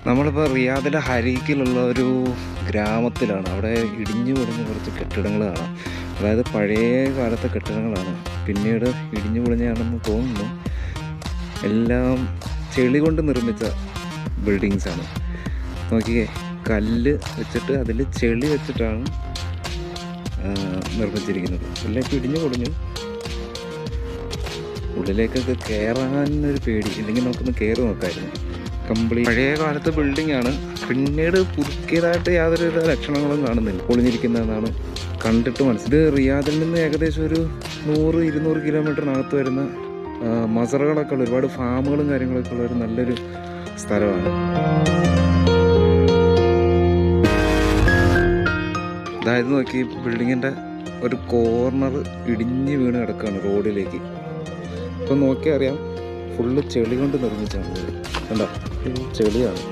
നമ്മളിപ്പോൾ റിയാദിലെ ഹരീക്കിലുള്ള ഒരു ഗ്രാമത്തിലാണ്. അവിടെ ഇടിഞ്ഞു പൊളിഞ്ഞ കുറച്ച് കെട്ടിടങ്ങൾ കാണാം. അതായത് പഴയ കാലത്തെ കെട്ടിടങ്ങളാണ്, പിന്നീട് ഇടിഞ്ഞു പൊളിഞ്ഞാണെന്ന് തോന്നുന്നു. എല്ലാം ചെളി കൊണ്ട് നിർമ്മിച്ച ബിൽഡിങ്സാണ്. നോക്കിയേ, കല്ല് വെച്ചിട്ട് അതിൽ ചെളി വെച്ചിട്ടാണ് നിർമ്മിച്ചിരിക്കുന്നത്. എല്ലാം ഇടിഞ്ഞു പൊളിഞ്ഞു. ഉള്ളിലേക്കൊക്കെ കയറാനൊരു പേടി, ഇല്ലെങ്കിൽ നമുക്കൊന്ന് കയറി നോക്കാമായിരുന്നു. കംപ്ലീറ്റ് പഴയ കാലത്തെ ബിൽഡിംഗ് ആണ്. പിന്നീട് പുതുക്കിയതായിട്ട് യാതൊരുവിധ ലക്ഷണങ്ങളും കാണുന്നില്ല. പൊളിഞ്ഞിരിക്കുന്നതെന്നാണ് കണ്ടിട്ട് മനസ്സിൽ. ഇത് റിയാദിൽ നിന്ന് ഏകദേശം ഒരു 100-200 കിലോമീറ്ററിനകത്ത് വരുന്ന മസറകളൊക്കെ ഉള്ള ഒരുപാട് ഫാമുകളും കാര്യങ്ങളൊക്കെ ഉള്ള ഒരു നല്ലൊരു സ്ഥലമാണ്. അതായത് നോക്കി, ബിൽഡിങ്ങിൻ്റെ ഒരു കോർണർ ഇടിഞ്ഞ് വീണ് കിടക്കുകയാണ് റോഡിലേക്ക്. ഇപ്പം നോക്കിയാൽ അറിയാം, ഫുള്ള് ചെളി കൊണ്ട് നിർമ്മിച്ചാണ്. കണ്ടോ, ചെളിയാണ്.